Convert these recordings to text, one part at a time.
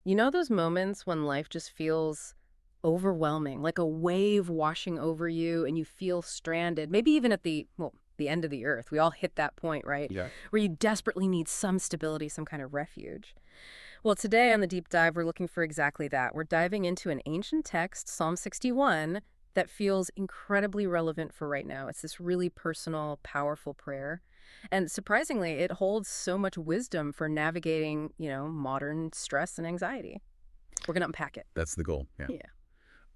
You know those moments when life just feels overwhelming, like a wave washing over you and you feel stranded, maybe even at the end of the earth. We all hit that point, right? Yeah. Where you desperately need some stability, some kind of refuge. Well, today on the deep dive, we're looking for exactly that. We're diving into an ancient text, Psalm 61, that feels incredibly relevant for right now. It's this really personal, powerful prayer. And surprisingly, it holds so much wisdom for navigating, modern stress and anxiety. We're going to unpack it. That's the goal. Yeah. Yeah.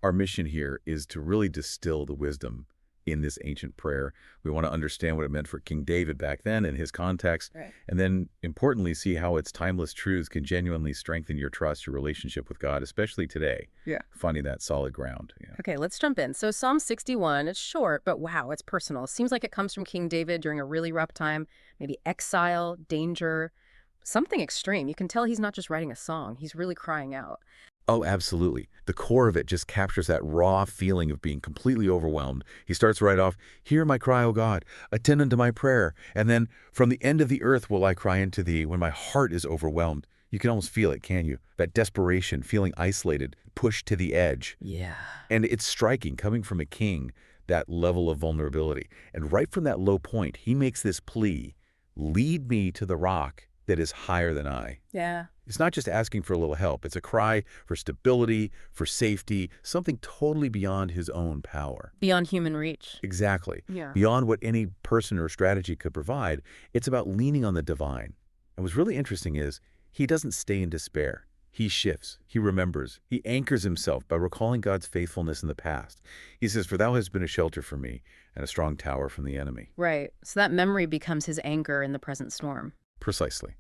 Our mission here is to really distill the wisdom in this ancient prayer. We want to understand what it meant for King David back then in his context, Right. and then importantly, see how its timeless truths can genuinely strengthen your trust, your relationship with God, especially today, Yeah. finding that solid ground. Yeah. Okay, let's jump in. So Psalm 61, it's short, but wow, it's personal. It seems like it comes from King David during a really rough time, maybe exile, danger, something extreme. You can tell he's not just writing a song, he's really crying out. Oh, absolutely. The core of it just captures that raw feeling of being completely overwhelmed. He starts right off, "Hear my cry, O God, attend unto my prayer." And then, "From the end of the earth will I cry unto thee when my heart is overwhelmed." You can almost feel it, can you? That desperation, feeling isolated, pushed to the edge. Yeah. And it's striking, coming from a king, that level of vulnerability. And right from that low point, he makes this plea, "Lead me to the rock that is higher than I." Yeah. It's not just asking for a little help. It's a cry for stability, for safety, something totally beyond his own power. Beyond human reach. Exactly. Yeah. Beyond what any person or strategy could provide, it's about leaning on the divine. And what's really interesting is he doesn't stay in despair. He shifts. He remembers. He anchors himself by recalling God's faithfulness in the past. He says, "For thou hast been a shelter for me and a strong tower from the enemy." Right. So that memory becomes his anchor in the present storm. Precisely.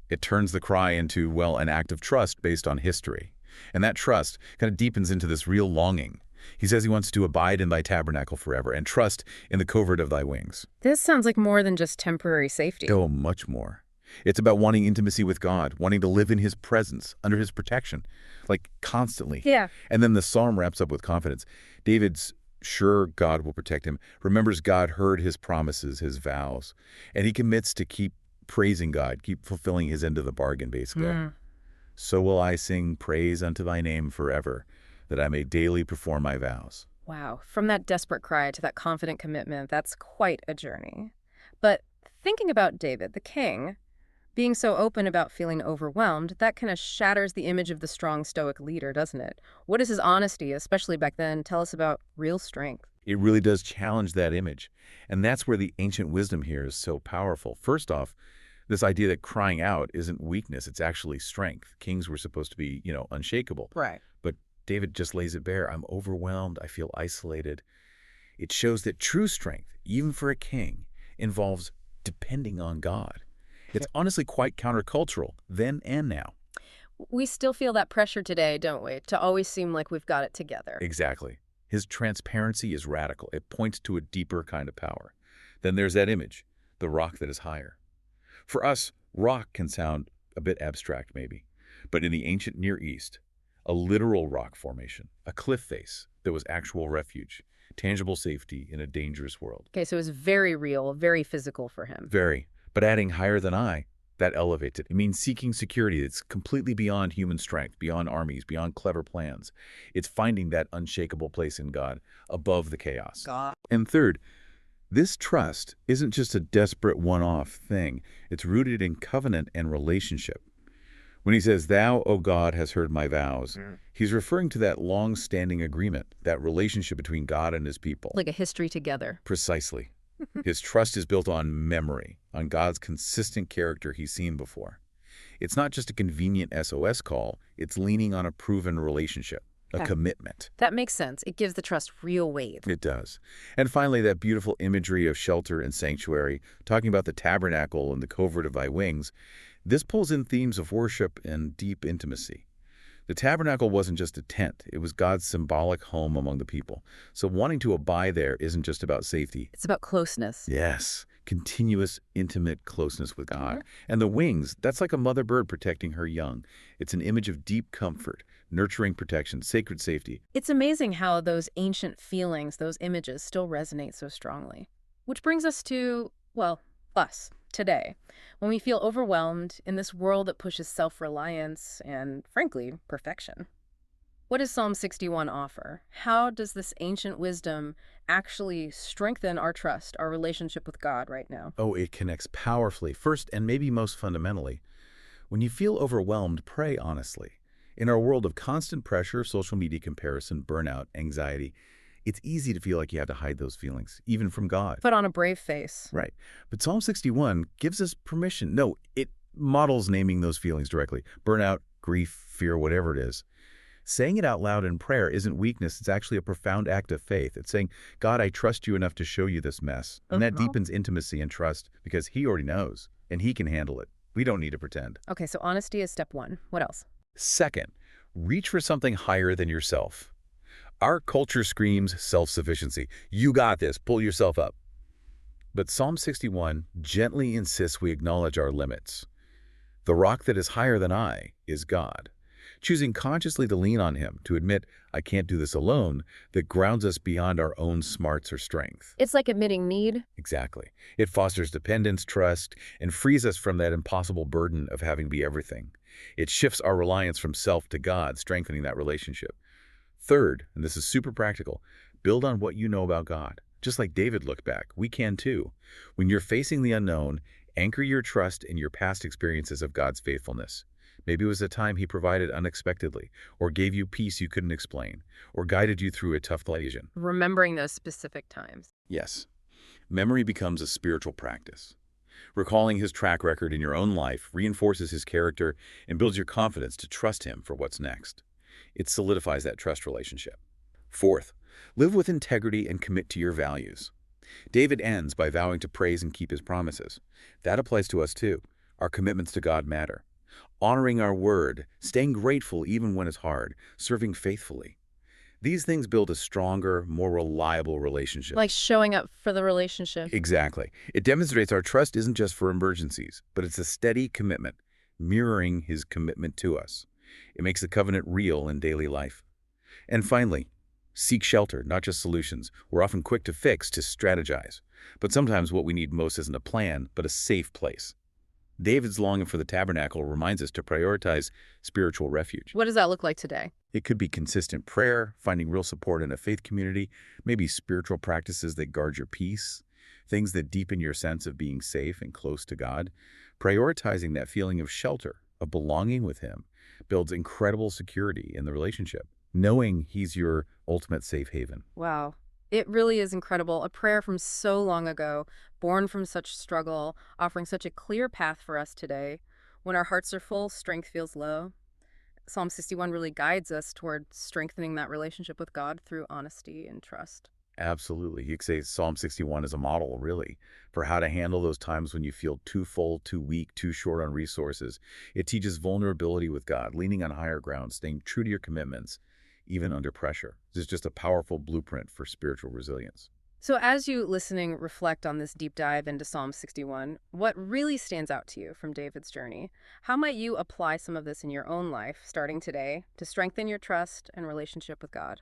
It turns the cry into, well, an act of trust based on history. And that trust kind of deepens into this real longing. He says he wants to abide in thy tabernacle forever and trust in the covert of thy wings. This sounds like more than just temporary safety. Oh, much more. It's about wanting intimacy with God, wanting to live in his presence, under his protection, like constantly. Yeah. And then the psalm wraps up with confidence. David's sure God will protect him, remembers God heard his promises, his vows, and he commits to keep praising God, keep fulfilling his end of the bargain, basically. "So will I sing praise unto thy name forever, that I may daily perform my vows." Wow. From that desperate cry to that confident commitment, that's quite a journey. But thinking about David, the king, being so open about feeling overwhelmed, that kind of shatters the image of the strong stoic leader, doesn't it? What does his honesty, especially back then, tell us about real strength? It really does challenge that image. And that's where the ancient wisdom here is so powerful. First off, this idea that crying out isn't weakness, it's actually strength. Kings were supposed to be, unshakable. Right. But David just lays it bare. "I'm overwhelmed. I feel isolated." It shows that true strength, even for a king, involves depending on God. It's honestly quite countercultural then and now. We still feel that pressure today, don't we? To always seem like we've got it together. Exactly. His transparency is radical. It points to a deeper kind of power. Then there's that image, the rock that is higher. For us, rock can sound a bit abstract maybe, but in the ancient Near East, a literal rock formation, a cliff face that was actual refuge, tangible safety in a dangerous world. Okay, so it's very real, very physical for him. Very. But adding higher than I, that elevates it. It means seeking security that's completely beyond human strength, beyond armies, beyond clever plans. It's finding that unshakable place in God, above the chaos. God. And third, this trust isn't just a desperate one-off thing. It's rooted in covenant and relationship. When he says, "Thou, O God, has heard my vows," he's referring to that long-standing agreement, that relationship between God and his people. Like a history together. Precisely. His trust is built on memory, on God's consistent character he's seen before. It's not just a convenient SOS call, it's leaning on a proven relationship, a Okay. commitment. That makes sense. It gives the trust real weight. It does. And finally, that beautiful imagery of shelter and sanctuary, talking about the tabernacle and the covert of thy wings, this pulls in themes of worship and deep intimacy. The tabernacle wasn't just a tent, it was God's symbolic home among the people. So wanting to abide there isn't just about safety. It's about closeness. Yes, continuous, intimate closeness with God. And the wings, that's like a mother bird protecting her young. It's an image of deep comfort, nurturing protection, sacred safety. It's amazing how those ancient feelings, those images still resonate so strongly. Which brings us to, well, us. today, when we feel overwhelmed in this world that pushes self-reliance and, frankly, perfection. What does Psalm 61 offer? How does this ancient wisdom actually strengthen our trust, our relationship with God right now? Oh, it connects powerfully. First, and maybe most fundamentally, when you feel overwhelmed, pray honestly. In our world of constant pressure, social media comparison, burnout, anxiety, it's easy to feel like you have to hide those feelings, even from God. Put on a brave face. Right. But Psalm 61 gives us permission. No, it models naming those feelings directly. Burnout, grief, fear, whatever it is. Saying it out loud in prayer isn't weakness. It's actually a profound act of faith. It's saying, God, I trust you enough to show you this mess. And that Uh-huh. deepens intimacy and trust because he already knows and he can handle it. We don't need to pretend. Okay, so honesty is step one. What else? Second, reach for something higher than yourself. Our culture screams self-sufficiency. You got this. Pull yourself up. But Psalm 61 gently insists we acknowledge our limits. The rock that is higher than I is God. Choosing consciously to lean on him, to admit, I can't do this alone, that grounds us beyond our own smarts or strength. It's like admitting need. Exactly. It fosters dependence, trust, and frees us from that impossible burden of having to be everything. It shifts our reliance from self to God, strengthening that relationship. Third, and this is super practical, build on what you know about God. Just like David looked back, we can too. When you're facing the unknown, anchor your trust in your past experiences of God's faithfulness. Maybe it was a time he provided unexpectedly, or gave you peace you couldn't explain, or guided you through a tough collision. Remembering those specific times. Yes, memory becomes a spiritual practice. Recalling his track record in your own life reinforces his character and builds your confidence to trust him for what's next. It solidifies that trust relationship. Fourth, live with integrity and commit to your values. David ends by vowing to praise and keep his promises. That applies to us too. Our commitments to God matter. Honoring our word, staying grateful even when it's hard, serving faithfully. These things build a stronger, more reliable relationship. Like showing up for the relationship. Exactly. It demonstrates our trust isn't just for emergencies, but it's a steady commitment, mirroring his commitment to us. It makes the covenant real in daily life. And finally, seek shelter, not just solutions. We're often quick to fix, to strategize. But sometimes what we need most isn't a plan, but a safe place. David's longing for the tabernacle reminds us to prioritize spiritual refuge. What does that look like today? It could be consistent prayer, finding real support in a faith community, maybe spiritual practices that guard your peace, things that deepen your sense of being safe and close to God. Prioritizing that feeling of shelter, of belonging with him, builds incredible security in the relationship, knowing he's your ultimate safe haven. Wow. It really is incredible. A prayer from so long ago, born from such struggle, offering such a clear path for us today. When our hearts are full, strength feels low. Psalm 61 really guides us toward strengthening that relationship with God through honesty and trust. Absolutely. You could say Psalm 61 is a model, really, for how to handle those times when you feel too full, too weak, too short on resources. It teaches vulnerability with God, leaning on higher ground, staying true to your commitments, even under pressure. This is just a powerful blueprint for spiritual resilience. So, as you listening reflect on this deep dive into Psalm 61, what really stands out to you from David's journey? How might you apply some of this in your own life, starting today, to strengthen your trust and relationship with God?